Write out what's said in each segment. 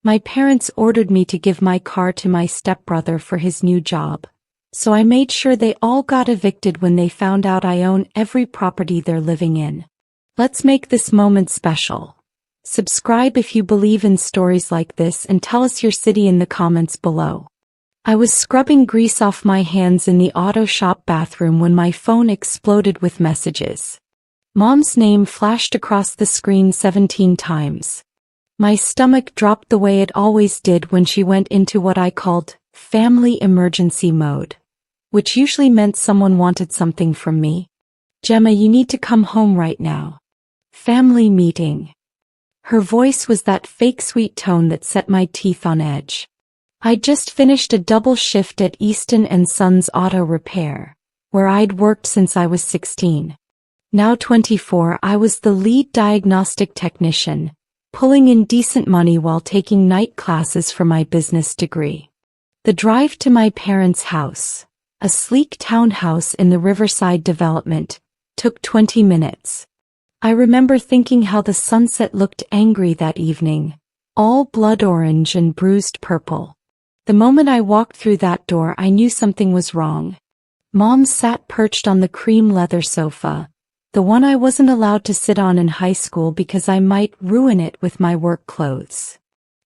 My parents ordered me to give my car to my stepbrother for his new job, so I made sure they all got evicted when they found out I own every property they're living in. Let's make this moment special. Subscribe if you believe in stories like this and tell us your city in the comments below. I was scrubbing grease off my hands in the auto shop bathroom when my phone exploded with messages. Mom's name flashed across the screen 17 times. My stomach dropped the way it always did when she went into what I called family emergency mode, which usually meant someone wanted something from me. Gemma, you need to come home right now. Family meeting. Her voice was that fake sweet tone that set my teeth on edge. I'd just finished a double shift at Easton & Sons Auto Repair, where I'd worked since I was 16. Now 24, I was the lead diagnostic technician, pulling in decent money while taking night classes for my business degree. The drive to my parents' house, a sleek townhouse in the Riverside development, took 20 minutes. I remember thinking how the sunset looked angry that evening, all blood orange and bruised purple. The moment I walked through that door, I knew something was wrong. Mom sat perched on the cream leather sofa, the one I wasn't allowed to sit on in high school because I might ruin it with my work clothes.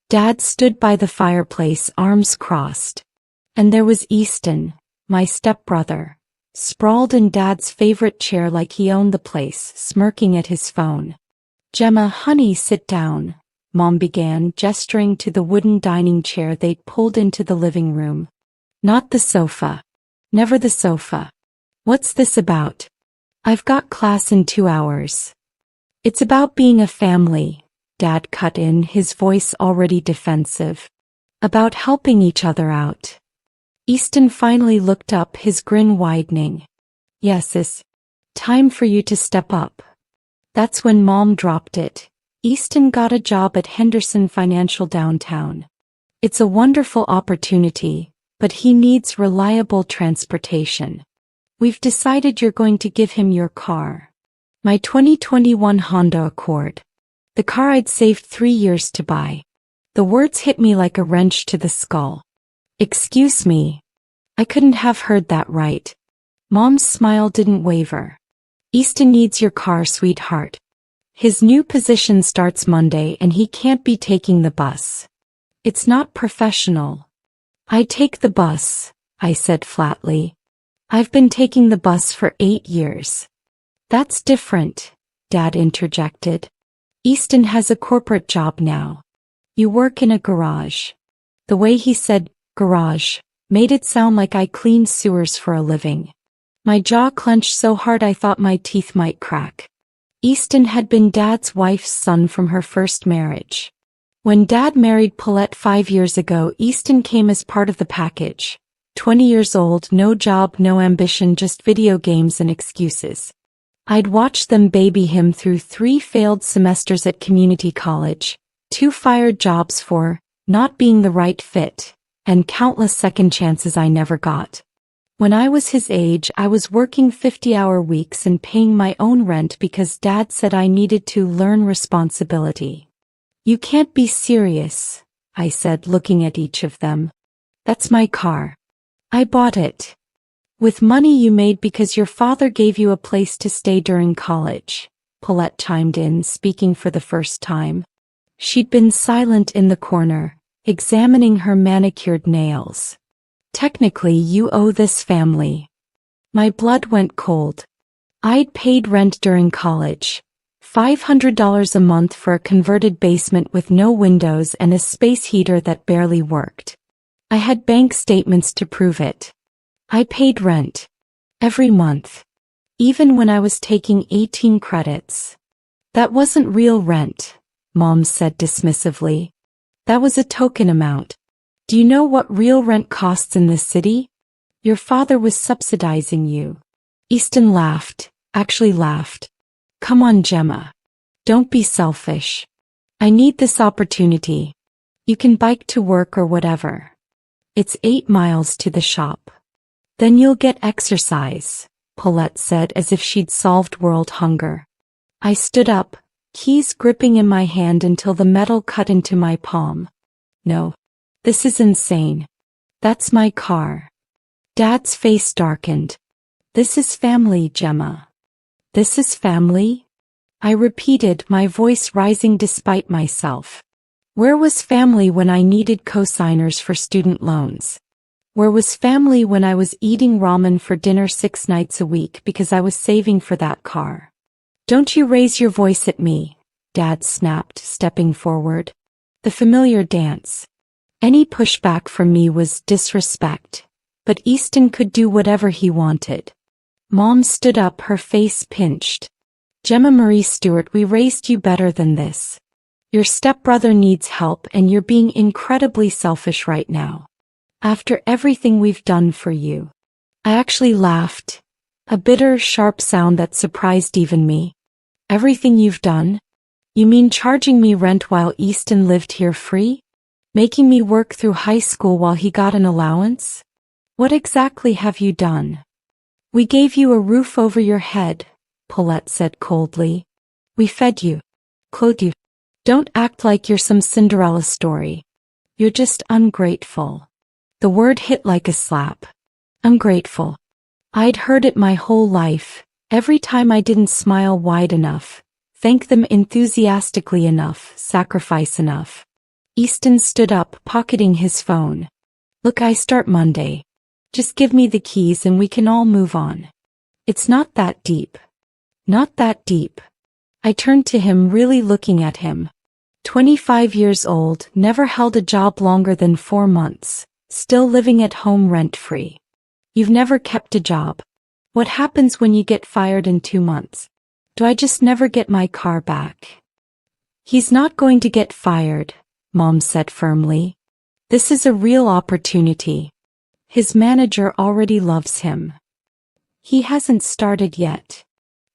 Dad stood by the fireplace, arms crossed. And there was Easton, my stepbrother, sprawled in Dad's favorite chair like he owned the place, smirking at his phone. Gemma, honey, sit down, Mom began, gesturing to the wooden dining chair they'd pulled into the living room. Not the sofa. Never the sofa. What's this about? I've got class in 2 hours. It's about being a family, Dad cut in, his voice already defensive. About helping each other out. Easton finally looked up, his grin widening. Yes, it's time for you to step up. That's when Mom dropped it. Easton got a job at Henderson Financial downtown. It's a wonderful opportunity, but he needs reliable transportation. We've decided you're going to give him your car. My 2021 Honda Accord. The car I'd saved 3 years to buy. The words hit me like a wrench to the skull. Excuse me. I couldn't have heard that right. Mom's smile didn't waver. Easton needs your car, sweetheart. His new position starts Monday and he can't be taking the bus. It's not professional. I take the bus, I said flatly. I've been taking the bus for 8 years. That's different, Dad interjected. Easton has a corporate job now. You work in a garage. The way he said garage made it sound like I cleaned sewers for a living. My jaw clenched so hard I thought my teeth might crack. Easton had been Dad's wife's son from her first marriage. When Dad married Paulette 5 years ago, Easton came as part of the package. 20 years old, no job, no ambition, just video games and excuses. I'd watched them baby him through 3 failed semesters at community college, 2 fired jobs for not being the right fit, and countless second chances I never got. When I was his age, I was working 50-hour weeks and paying my own rent because Dad said I needed to learn responsibility. You can't be serious, I said, looking at each of them. That's my car. I bought it. With money you made because your father gave you a place to stay during college, Paulette chimed in, speaking for the first time. She'd been silent in the corner, examining her manicured nails. Technically, you owe this family. My blood went cold. I'd paid rent during college. $500 a month for a converted basement with no windows and a space heater that barely worked. I had bank statements to prove it. I paid rent. Every month. Even when I was taking 18 credits. That wasn't real rent, Mom said dismissively. That was a token amount. Do you know what real rent costs in this city? Your father was subsidizing you. Easton laughed, actually laughed. Come on, Gemma. Don't be selfish. I need this opportunity. You can bike to work or whatever. It's 8 miles to the shop. Then you'll get exercise, Paulette said as if she'd solved world hunger. I stood up, keys gripping in my hand until the metal cut into my palm. No. This is insane. That's my car. Dad's face darkened. This is family, Gemma. This is family? I repeated, my voice rising despite myself. Where was family when I needed cosigners for student loans? Where was family when I was eating ramen for dinner 6 nights a week because I was saving for that car? Don't you raise your voice at me, Dad snapped, stepping forward. The familiar dance. Any pushback from me was disrespect, but Easton could do whatever he wanted. Mom stood up, her face pinched. Gemma Marie Stewart, we raised you better than this. Your stepbrother needs help and you're being incredibly selfish right now. After everything we've done for you. I actually laughed. A bitter, sharp sound that surprised even me. Everything you've done? You mean charging me rent while Easton lived here free? Making me work through high school while he got an allowance? What exactly have you done? We gave you a roof over your head, Paulette said coldly. We fed you. Clothed you. Don't act like you're some Cinderella story. You're just ungrateful. The word hit like a slap. Ungrateful. I'd heard it my whole life, every time I didn't smile wide enough, thank them enthusiastically enough, sacrifice enough. Easton stood up, pocketing his phone. Look, I start Monday. Just give me the keys and we can all move on. It's not that deep. Not that deep. I turned to him, really looking at him. 25 years old, never held a job longer than 4 months, still living at home rent-free. You've never kept a job. What happens when you get fired in 2 months? Do I just never get my car back? He's not going to get fired, Mom said firmly. This is a real opportunity. His manager already loves him. He hasn't started yet.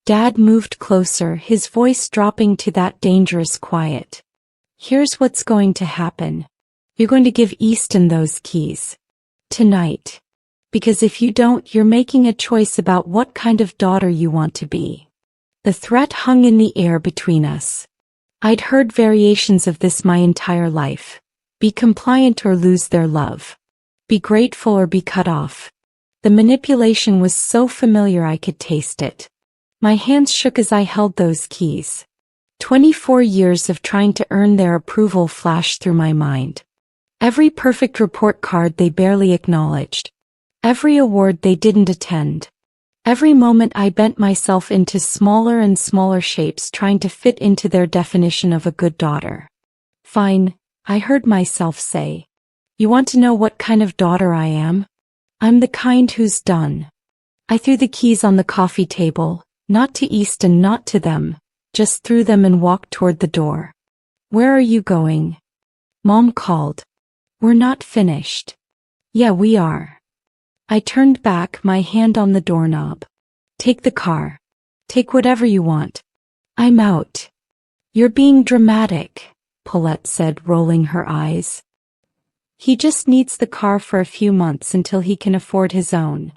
Dad moved closer, his voice dropping to that dangerous quiet. Here's what's going to happen. You're going to give Easton those keys. Tonight. Because if you don't, you're making a choice about what kind of daughter you want to be. The threat hung in the air between us. I'd heard variations of this my entire life. Be compliant or lose their love. Be grateful or be cut off. The manipulation was so familiar I could taste it. My hands shook as I held those keys. 24 years of trying to earn their approval flashed through my mind. Every perfect report card they barely acknowledged. Every award they didn't attend. Every moment I bent myself into smaller and smaller shapes trying to fit into their definition of a good daughter. Fine, I heard myself say. You want to know what kind of daughter I am? I'm the kind who's done. I threw the keys on the coffee table, not to Easton, not to them, just threw them and walked toward the door. Where are you going? Mom called. We're not finished. Yeah, we are. I turned back, my hand on the doorknob. Take the car. Take whatever you want. I'm out. You're being dramatic, Paulette said, rolling her eyes. He just needs the car for a few months until he can afford his own.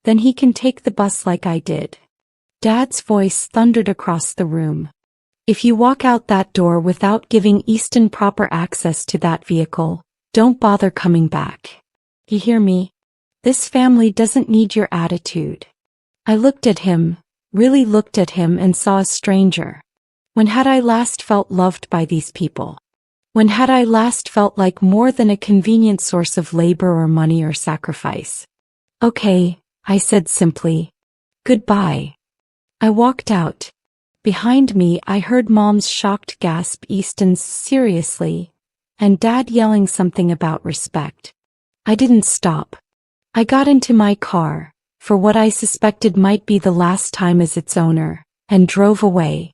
Then he can take the bus like I did. Dad's voice thundered across the room. If you walk out that door without giving Easton proper access to that vehicle, don't bother coming back. You hear me? This family doesn't need your attitude. I looked at him, really looked at him, and saw a stranger. When had I last felt loved by these people? When had I last felt like more than a convenient source of labor or money or sacrifice? Okay, I said simply. Goodbye. I walked out. Behind me I heard Mom's shocked gasp, Easton's seriously, and Dad yelling something about respect. I didn't stop. I got into my car, for what I suspected might be the last time as its owner, and drove away.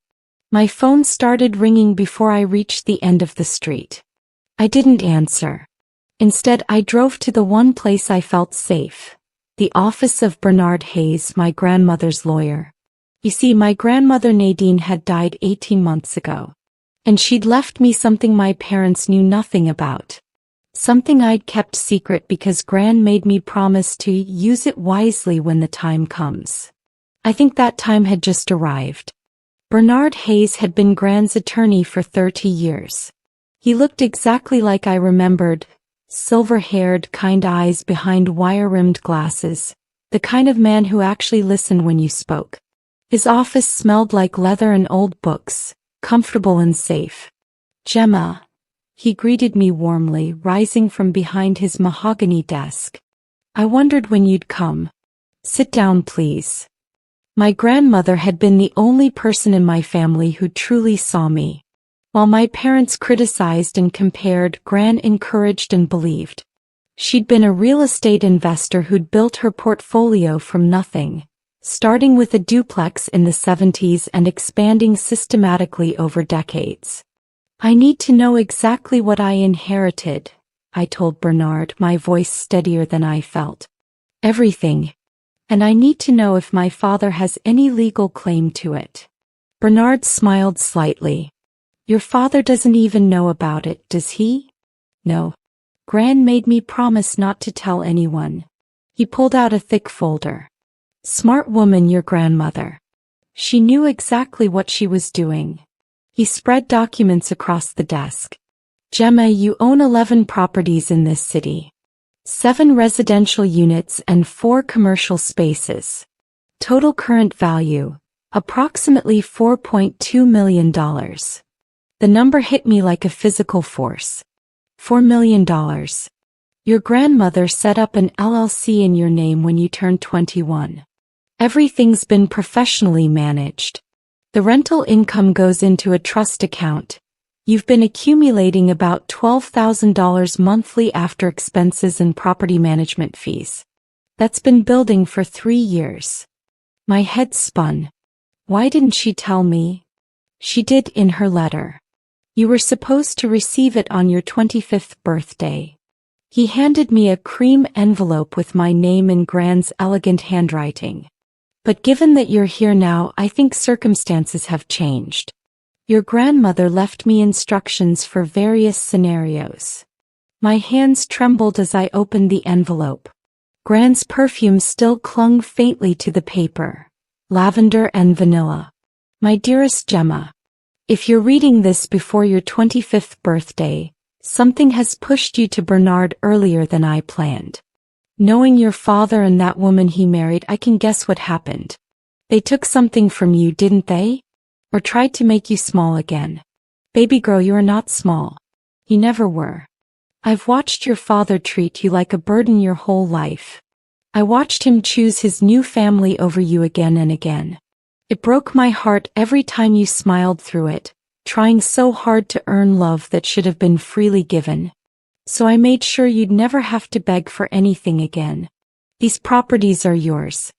My phone started ringing before I reached the end of the street. I didn't answer. Instead, I drove to the one place I felt safe, the office of Bernard Hayes, my grandmother's lawyer. You see, my grandmother Nadine had died 18 months ago. And she'd left me something my parents knew nothing about. Something I'd kept secret because Gran made me promise to use it wisely when the time comes. I think that time had just arrived. Bernard Hayes had been Gran's attorney for 30 years. He looked exactly like I remembered, silver-haired, kind eyes behind wire-rimmed glasses, the kind of man who actually listened when you spoke. His office smelled like leather and old books, comfortable and safe. "Gemma," he greeted me warmly, rising from behind his mahogany desk. "I wondered when you'd come. Sit down, please." My grandmother had been the only person in my family who truly saw me. While my parents criticized and compared, Gran encouraged and believed. She'd been a real estate investor who'd built her portfolio from nothing, starting with a duplex in the 70s and expanding systematically over decades. "I need to know exactly what I inherited," I told Bernard, my voice steadier than I felt. "Everything. And I need to know if my father has any legal claim to it." Bernard smiled slightly. "Your father doesn't even know about it, does he?" "No. Gran made me promise not to tell anyone." He pulled out a thick folder. "Smart woman, your grandmother. She knew exactly what she was doing." He spread documents across the desk. "Gemma, you own 11 properties in this city. 7 residential units and 4 commercial spaces. Total current value, approximately $4.2 million. The number hit me like a physical force. $4 million. Your grandmother set up an LLC in your name when you turned 21. Everything's been professionally managed. The rental income goes into a trust account. You've been accumulating about $12,000 monthly after expenses and property management fees. That's been building for 3 years." My head spun. Why didn't she tell me? She did in her letter. "You were supposed to receive it on your 25th birthday." He handed me a cream envelope with my name in Gran's elegant handwriting. "But given that you're here now, I think circumstances have changed. Your grandmother left me instructions for various scenarios." My hands trembled as I opened the envelope. Gran's perfume still clung faintly to the paper. Lavender and vanilla. "My dearest Gemma, if you're reading this before your 25th birthday, something has pushed you to Bernard earlier than I planned. Knowing your father and that woman he married, I can guess what happened. They took something from you, didn't they? Or tried to make you small again. Baby girl, you are not small. You never were. I've watched your father treat you like a burden your whole life. I watched him choose his new family over you again and again. It broke my heart every time you smiled through it, trying so hard to earn love that should have been freely given. So I made sure you'd never have to beg for anything again. These properties are yours.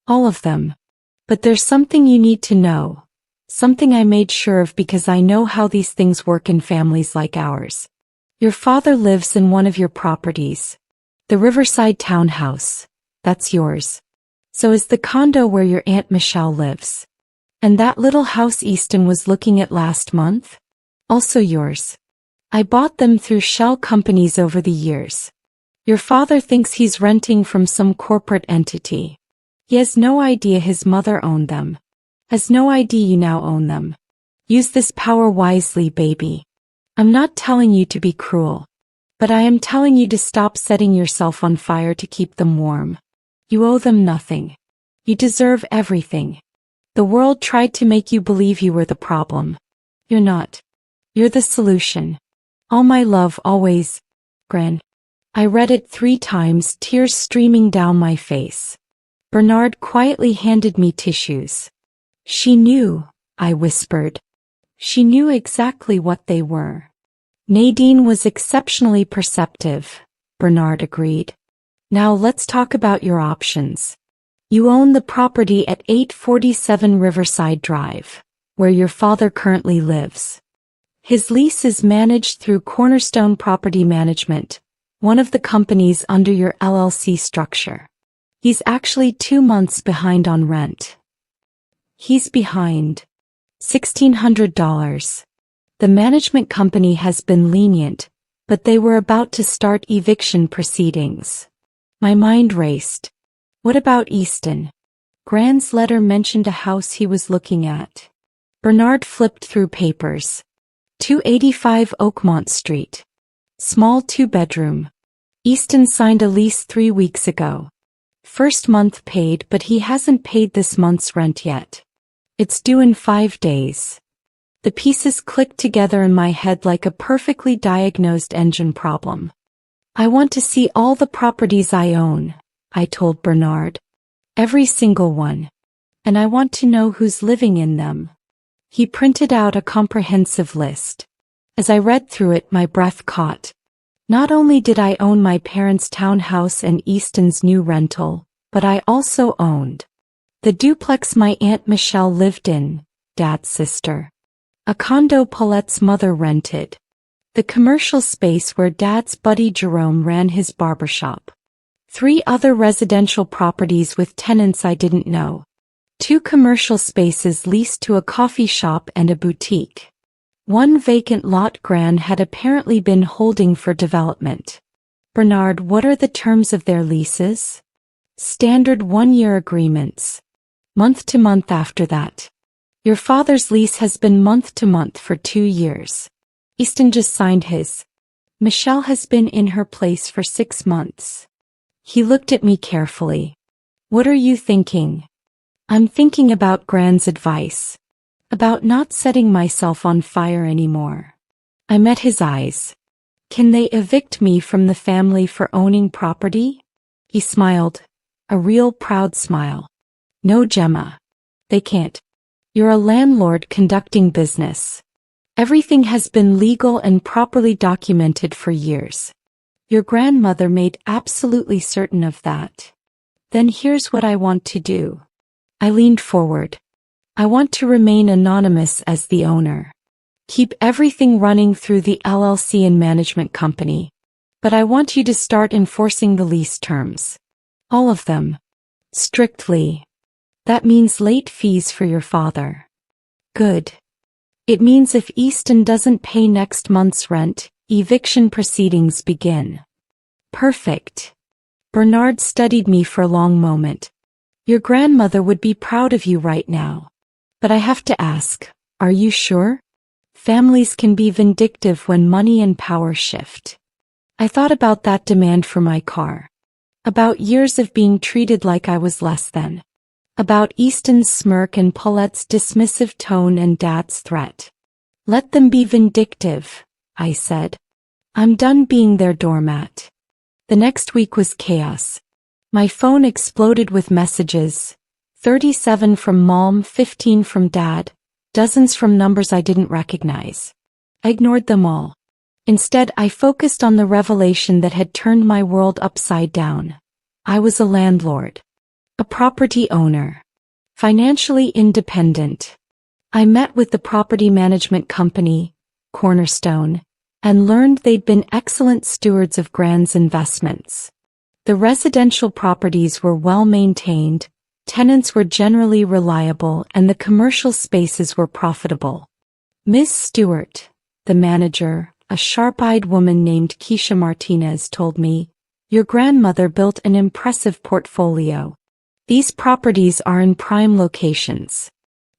All of them. But there's something you need to know. Something I made sure of because I know how these things work in families like ours. Your father lives in one of your properties. The Riverside townhouse. That's yours. So is the condo where your Aunt Michelle lives. And that little house Easton was looking at last month? Also yours. I bought them through shell companies over the years. Your father thinks he's renting from some corporate entity. He has no idea his mother owned them. Has no idea you now own them. Use this power wisely, baby. I'm not telling you to be cruel. But I am telling you to stop setting yourself on fire to keep them warm. You owe them nothing. You deserve everything. The world tried to make you believe you were the problem. You're not. You're the solution. All my love always, Gran. I read it 3 times, tears streaming down my face. Bernard quietly handed me tissues. She knew, I whispered. She knew exactly what they were. Nadine was exceptionally perceptive, Bernard agreed. Now let's talk about your options. You own the property at 847 Riverside Drive, where your father currently lives. His lease is managed through Cornerstone Property Management, one of the companies under your LLC structure. He's actually 2 months behind on rent. He's behind $1,600. The management company has been lenient, but they were about to start eviction proceedings. My mind raced. What about Easton? Gran's letter mentioned a house he was looking at. Bernard flipped through papers. 285 Oakmont Street. Small 2-bedroom. Easton signed a lease 3 weeks ago. First month paid, but he hasn't paid this month's rent yet. It's due in 5 days. The pieces clicked together in my head like a perfectly diagnosed engine problem. I want to see all the properties I own, I told Bernard. Every single one. And I want to know who's living in them. He printed out a comprehensive list. As I read through it, my breath caught. Not only did I own my parents' townhouse and Easton's new rental, but I also owned the duplex my Aunt Michelle lived in, Dad's sister. A condo Paulette's mother rented. The commercial space where Dad's buddy Jerome ran his barbershop. 3 other residential properties with tenants I didn't know. 2 commercial spaces leased to a coffee shop and a boutique. 1 vacant lot Gran had apparently been holding for development. Bernard, what are the terms of their leases? Standard 1-year agreements. Month to month after that. Your father's lease has been month to month for 2 years. Easton just signed his. Michelle has been in her place for 6 months. He looked at me carefully. What are you thinking? I'm thinking about Gran's advice. About not setting myself on fire anymore. I met his eyes. Can they evict me from the family for owning property? He smiled. A real proud smile. No, Gemma. They can't. You're a landlord conducting business. Everything has been legal and properly documented for years. Your grandmother made absolutely certain of that. Then here's what I want to do. I leaned forward. I want to remain anonymous as the owner. Keep everything running through the LLC and management company. But I want you to start enforcing the lease terms. All of them. Strictly. That means late fees for your father. Good. It means if Easton doesn't pay next month's rent, eviction proceedings begin. Perfect. Bernard studied me for a long moment. Your grandmother would be proud of you right now. But I have to ask, are you sure? Families can be vindictive when money and power shift. I thought about that demand for my car. About years of being treated like I was less than. About Easton's smirk and Paulette's dismissive tone and Dad's threat. Let them be vindictive, I said. I'm done being their doormat. The next week was chaos. My phone exploded with messages. 37 from Mom, 15 from Dad, dozens from numbers I didn't recognize. I ignored them all. Instead, I focused on the revelation that had turned my world upside down. I was a landlord. A property owner. Financially independent. I met with the property management company, Cornerstone, and learned they'd been excellent stewards of Gran's investments. The residential properties were well maintained, tenants were generally reliable, and the commercial spaces were profitable. Miss Stewart, the manager, a sharp-eyed woman named Keisha Martinez, told me, your grandmother built an impressive portfolio. These properties are in prime locations.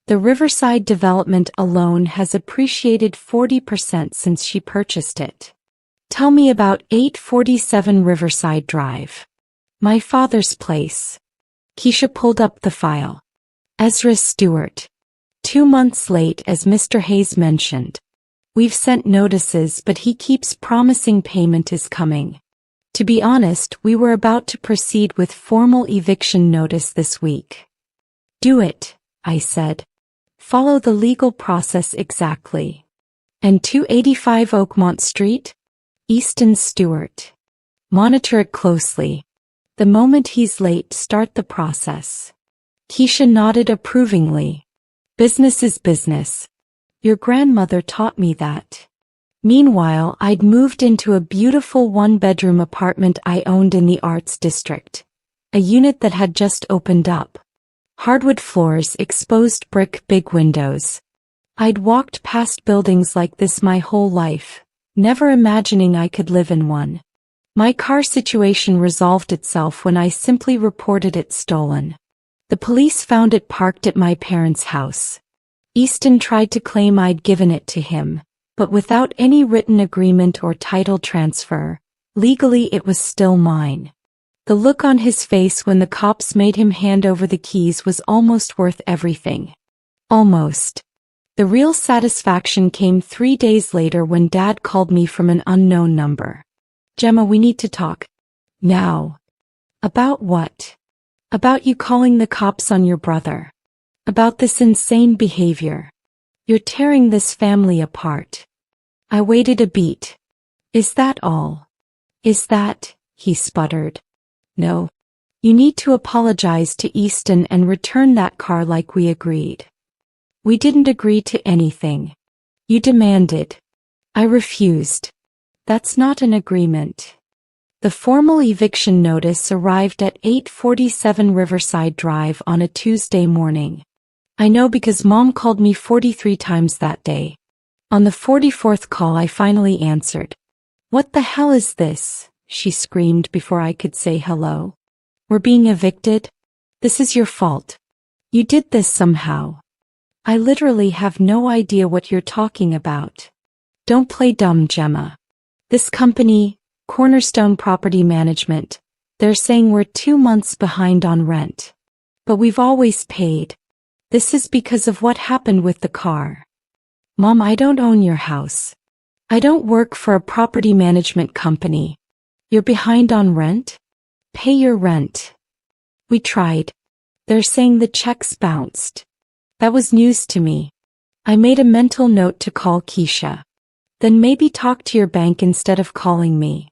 The Riverside development alone has appreciated 40% since she purchased it. Tell me about 847 Riverside Drive. My father's place. Keisha pulled up the file. Ezra Stewart. 2 months late, as Mr. Hayes mentioned. We've sent notices, but he keeps promising payment is coming. To be honest, we were about to proceed with formal eviction notice this week. Do it, I said. Follow the legal process exactly. And 285 Oakmont Street? Easton Stewart. Monitor it closely. The moment he's late, start the process. Keisha nodded approvingly. Business is business. Your grandmother taught me that. Meanwhile, I'd moved into a beautiful 1-bedroom apartment I owned in the Arts District. A unit that had just opened up. Hardwood floors, exposed brick, big windows. I'd walked past buildings like this my whole life, never imagining I could live in one. My car situation resolved itself when I simply reported it stolen. The police found it parked at my parents' house. Easton tried to claim I'd given it to him, but without any written agreement or title transfer, legally it was still mine. The look on his face when the cops made him hand over the keys was almost worth everything. Almost. The real satisfaction came 3 days later when Dad called me from an unknown number. "Gemma, we need to talk. Now." "About what?" "About you calling the cops on your brother. About this insane behavior. You're tearing this family apart." I waited a beat. "Is that all?" "Is that?" he sputtered. "No. You need to apologize to Easton and return that car like we agreed." "We didn't agree to anything. You demanded." "I refused." "That's not an agreement." The formal eviction notice arrived at 847 Riverside Drive on a Tuesday morning. I know because Mom called me 43 times that day. On the 44th call I finally answered. "What the hell is this?" she screamed before I could say hello. "We're being evicted? This is your fault. You did this somehow." "I literally have no idea what you're talking about." "Don't play dumb, Gemma. This company, Cornerstone Property Management, they're saying we're 2 months behind on rent. But we've always paid. This is because of what happened with the car." "Mom, I don't own your house. I don't work for a property management company. You're behind on rent? Pay your rent." "We tried. They're saying the checks bounced." That was news to me. I made a mental note to call Keisha. "Then maybe talk to your bank instead of calling me."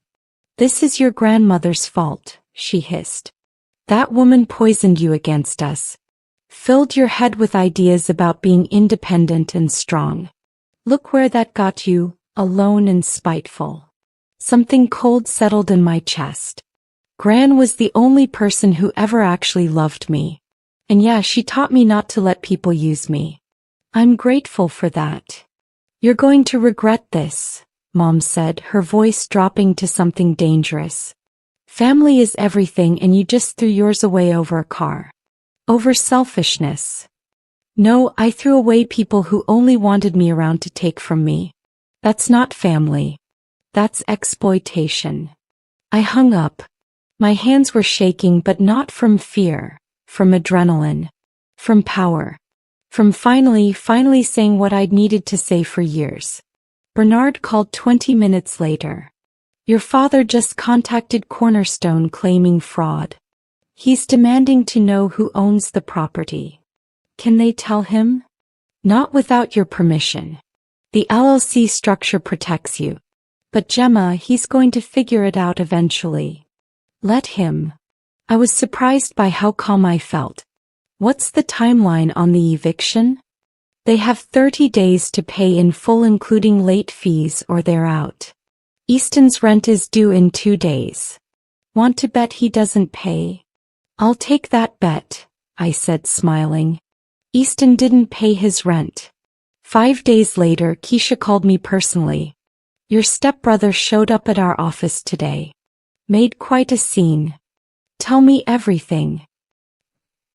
"This is your grandmother's fault," she hissed. "That woman poisoned you against us. Filled your head with ideas about being independent and strong. Look where that got you, alone and spiteful." Something cold settled in my chest. Gran was the only person who ever actually loved me. And yeah, she taught me not to let people use me. I'm grateful for that. "You're going to regret this," Mom said, her voice dropping to something dangerous. "Family is everything and you just threw yours away over a car. Over selfishness." "No, I threw away people who only wanted me around to take from me. That's not family. That's exploitation." I hung up. My hands were shaking, but not from fear, from adrenaline, from power, from finally saying what I'd needed to say for years. Bernard called 20 minutes later. "Your father just contacted Cornerstone claiming fraud. He's demanding to know who owns the property." "Can they tell him?" "Not without your permission. The LLC structure protects you. But Gemma, he's going to figure it out eventually. Let him." I was surprised by how calm I felt. "What's the timeline on the eviction?" "They have 30 days to pay in full including late fees or they're out. Easton's rent is due in 2 days. Want to bet he doesn't pay?" "I'll take that bet," I said, smiling. Easton didn't pay his rent. 5 days later, Keisha called me personally. "Your stepbrother showed up at our office today. Made quite a scene. Tell me everything."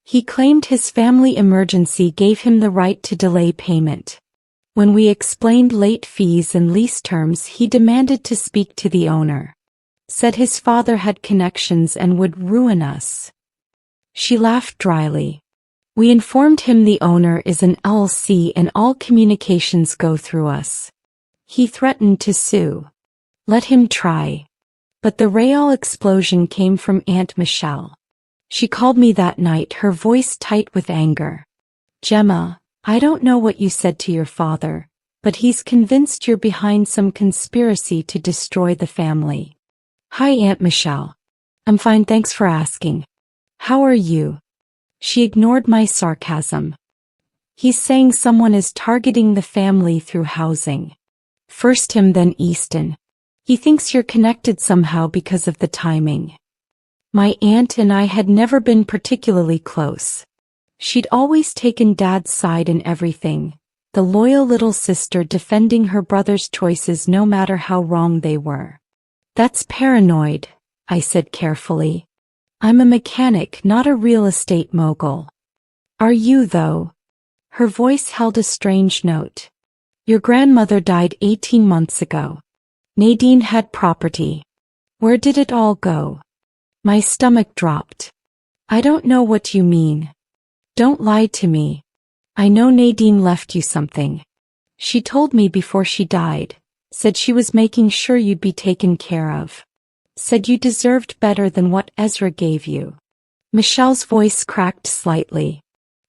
"He claimed his family emergency gave him the right to delay payment. When we explained late fees and lease terms, he demanded to speak to the owner. Said his father had connections and would ruin us." She laughed dryly. "We informed him the owner is an LLC and all communications go through us. He threatened to sue. Let him try." But the real explosion came from Aunt Michelle. She called me that night, her voice tight with anger. "Gemma, I don't know what you said to your father, but he's convinced you're behind some conspiracy to destroy the family." "Hi, Aunt Michelle. I'm fine, thanks for asking. How are you?" She ignored my sarcasm. "He's saying someone is targeting the family through housing. First him, then Easton. He thinks you're connected somehow because of the timing." My aunt and I had never been particularly close. She'd always taken Dad's side in everything, the loyal little sister defending her brother's choices no matter how wrong they were. "That's paranoid," I said carefully. "I'm a mechanic, not a real estate mogul." "Are you, though?" Her voice held a strange note. Your grandmother died 18 months ago. Nadine had property. Where did it all go? My stomach dropped. I don't know what you mean. Don't lie to me. I know Nadine left you something. She told me before she died. Said she was making sure you'd be taken care of. Said you deserved better than what Ezra gave you. Michelle's voice cracked slightly.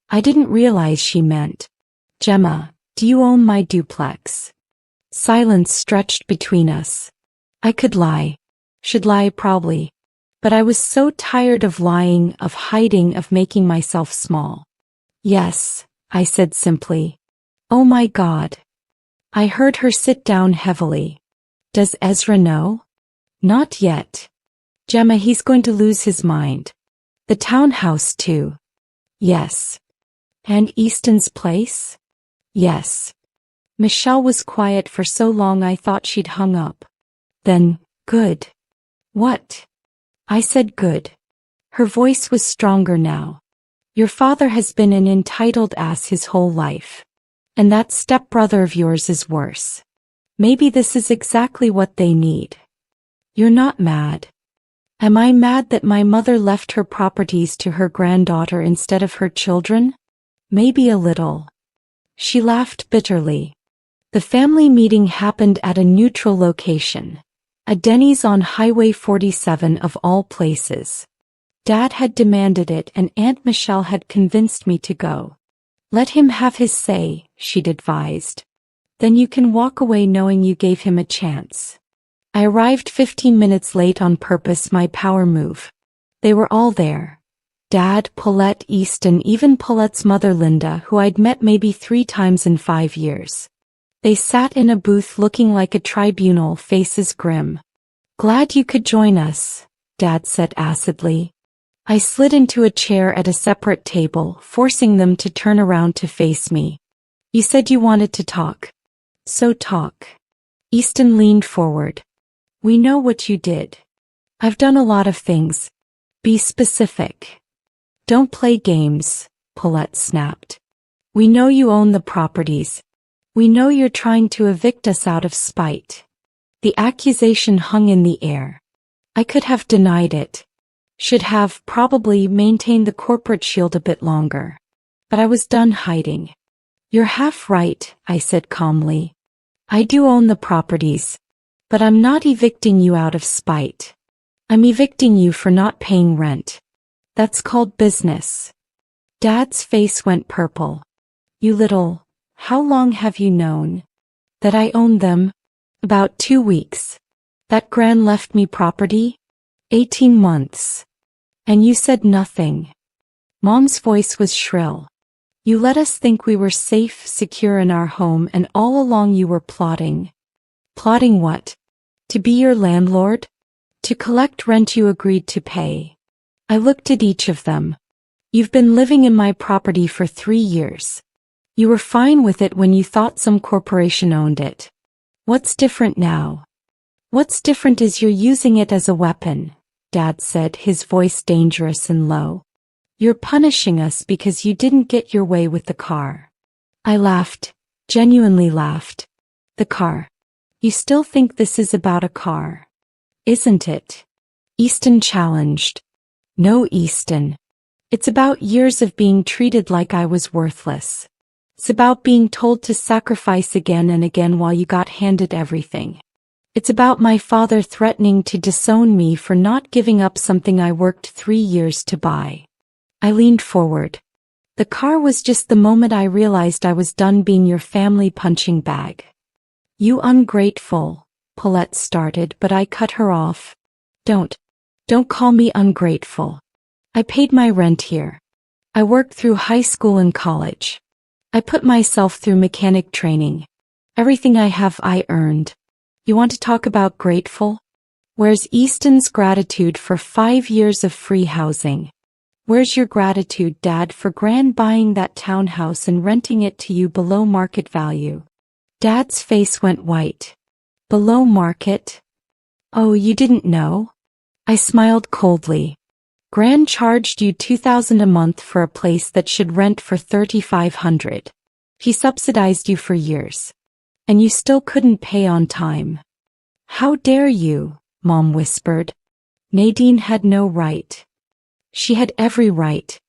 I didn't realize she meant, Gemma, do you own my duplex? Silence stretched between us. I could lie. Should lie probably. But I was so tired of lying, of hiding, of making myself small. Yes, I said simply. Oh my God. I heard her sit down heavily. Does Ezra know? Not yet. Gemma, he's going to lose his mind. The townhouse too. Yes. And Easton's place? Yes. Michelle was quiet for so long I thought she'd hung up. Then, good. What? I said good. Her voice was stronger now. Your father has been an entitled ass his whole life. And that stepbrother of yours is worse. Maybe this is exactly what they need. You're not mad. Am I mad that my mother left her properties to her granddaughter instead of her children? Maybe a little. She laughed bitterly. The family meeting happened at a neutral location. A Denny's on Highway 47 of all places. Dad had demanded it and Aunt Michelle had convinced me to go. Let him have his say, she'd advised. Then you can walk away knowing you gave him a chance. I arrived 15 minutes late on purpose, my power move. They were all there. Dad, Paulette, Easton, even Paulette's mother Linda, who I'd met maybe 3 times in 5 years. They sat in a booth looking like a tribunal, faces grim. Glad you could join us, Dad said acidly. I slid into a chair at a separate table, forcing them to turn around to face me. You said you wanted to talk. So talk. Easton leaned forward. We know what you did. I've done a lot of things. Be specific. Don't play games, Paulette snapped. We know you own the properties. We know you're trying to evict us out of spite. The accusation hung in the air. I could have denied it. Should have probably maintained the corporate shield a bit longer. But I was done hiding. You're half right, I said calmly. I do own the properties. But I'm not evicting you out of spite. I'm evicting you for not paying rent. That's called business. Dad's face went purple. You little, how long have you known that I owned them? About 2 weeks. That Gran left me property? 18 months. And you said nothing. Mom's voice was shrill. You let us think we were safe, secure in our home, and all along you were plotting. Plotting what? To be your landlord? To collect rent you agreed to pay. I looked at each of them. You've been living in my property for 3 years. You were fine with it when you thought some corporation owned it. What's different now? What's different is you're using it as a weapon, Dad said, his voice dangerous and low. You're punishing us because you didn't get your way with the car. I laughed, genuinely laughed. The car. You still think this is about a car? Isn't it? Easton challenged. No, Easton. It's about years of being treated like I was worthless. It's about being told to sacrifice again and again while you got handed everything. It's about my father threatening to disown me for not giving up something I worked 3 years to buy. I leaned forward. The car was just the moment I realized I was done being your family punching bag. You ungrateful, Paulette started, but I cut her off. Don't call me ungrateful. I paid my rent here. I worked through high school and college. I put myself through mechanic training. Everything I have I earned. You want to talk about grateful? Where's Easton's gratitude for 5 years of free housing? Where's your gratitude, Dad, for Gran buying that townhouse and renting it to you below market value? Dad's face went white. Below market? Oh, you didn't know? I smiled coldly. Gran charged you $2,000 a month for a place that should rent for $3,500. He subsidized you for years. And you still couldn't pay on time. How dare you, Mom whispered. Nadine had no right. She had every right.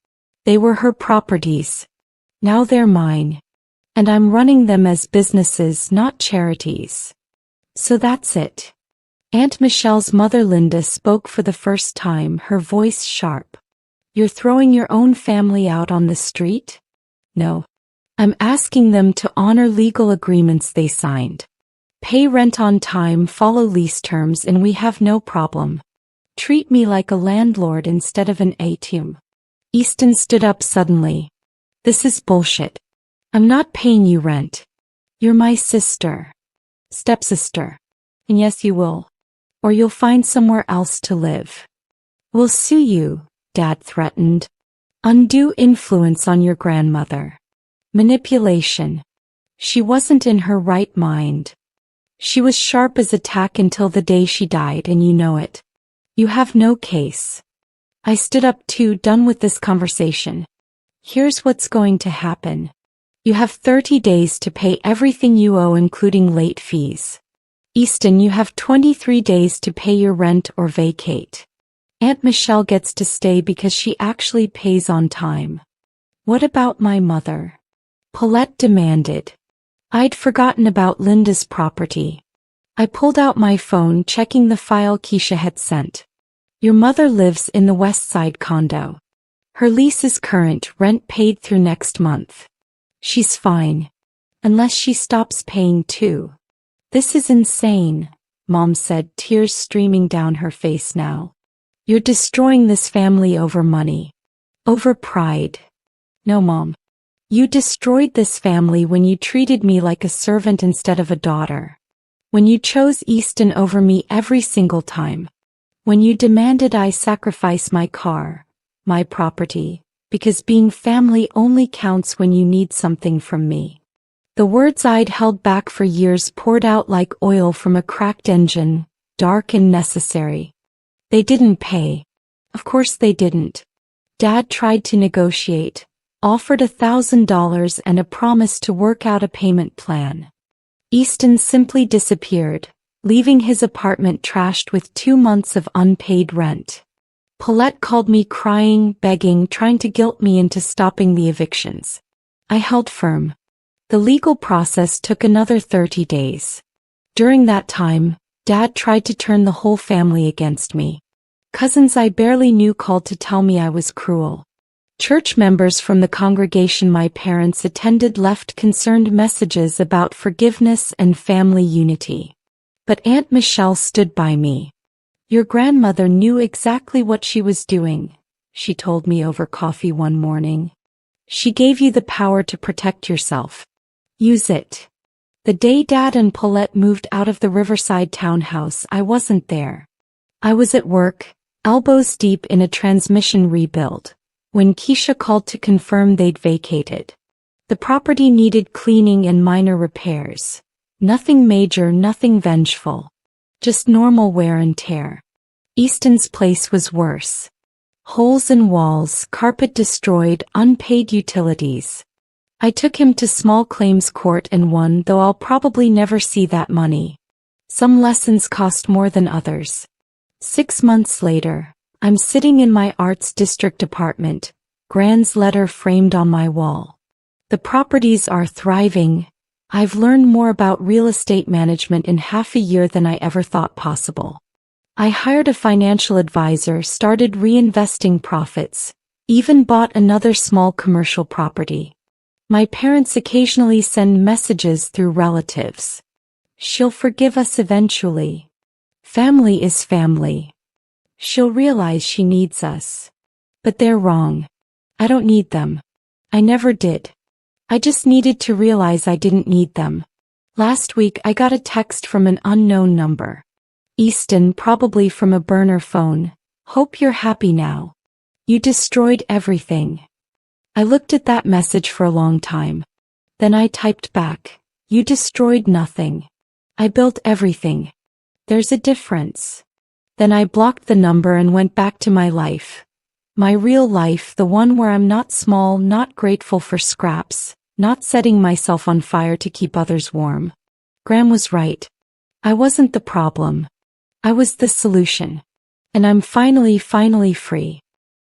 They were her properties. Now they're mine. And I'm running them as businesses, not charities. So that's it. Aunt Michelle's mother Linda spoke for the first time, her voice sharp. You're throwing your own family out on the street? No. I'm asking them to honor legal agreements they signed. Pay rent on time, follow lease terms, and we have no problem. Treat me like a landlord instead of an ATM. Easton stood up suddenly. This is bullshit. I'm not paying you rent. You're my sister. Stepsister. And yes, you will. Or you'll find somewhere else to live. We'll sue you, Dad threatened. Undue influence on your grandmother. Manipulation. She wasn't in her right mind. She was sharp as a tack until the day she died, and you know it. You have no case. I stood up too, done with this conversation. Here's what's going to happen. You have 30 days to pay everything you owe, including late fees. Easton, you have 23 days to pay your rent or vacate. Aunt Michelle gets to stay because she actually pays on time. What about my mother? Paulette demanded. I'd forgotten about Linda's property. I pulled out my phone, checking the file Keisha had sent. Your mother lives in the West Side condo. Her lease is current, rent paid through next month. She's fine. Unless she stops paying too. This is insane, Mom said, tears streaming down her face now. You're destroying this family over money. Over pride. No, Mom. You destroyed this family when you treated me like a servant instead of a daughter. When you chose Easton over me every single time. When you demanded I sacrifice my car, my property, because being family only counts when you need something from me. The words I'd held back for years poured out like oil from a cracked engine, dark and necessary. They didn't pay. Of course they didn't. Dad tried to negotiate. Offered $1,000 and a promise to work out a payment plan. Easton simply disappeared, leaving his apartment trashed with 2 months of unpaid rent. Paulette called me crying, begging, trying to guilt me into stopping the evictions. I held firm. The legal process took another 30 days. During that time, Dad tried to turn the whole family against me. Cousins I barely knew called to tell me I was cruel. Church members from the congregation my parents attended left concerned messages about forgiveness and family unity. But Aunt Michelle stood by me. Your grandmother knew exactly what she was doing, she told me over coffee one morning. She gave you the power to protect yourself. Use it. The day Dad and Paulette moved out of the Riverside townhouse, I wasn't there. I was at work, elbows deep in a transmission rebuild, when Keisha called to confirm they'd vacated. The property needed cleaning and minor repairs. Nothing major, nothing vengeful. Just normal wear and tear. Easton's place was worse. Holes in walls, carpet destroyed, unpaid utilities. I took him to small claims court and won, though I'll probably never see that money. Some lessons cost more than others. 6 months later, I'm sitting in my arts district apartment, Grand's letter framed on my wall. The properties are thriving. I've learned more about real estate management in half a year than I ever thought possible. I hired a financial advisor, started reinvesting profits, even bought another small commercial property. My parents occasionally send messages through relatives. She'll forgive us eventually. Family is family. She'll realize she needs us. But they're wrong. I don't need them. I never did. I just needed to realize I didn't need them. Last week I got a text from an unknown number. Easton, probably from a burner phone. Hope you're happy now. You destroyed everything. I looked at that message for a long time. Then I typed back, you destroyed nothing. I built everything. There's a difference. Then I blocked the number and went back to my life. My real life, the one where I'm not small, not grateful for scraps, not setting myself on fire to keep others warm. Graham was right. I wasn't the problem. I was the solution. And I'm finally free.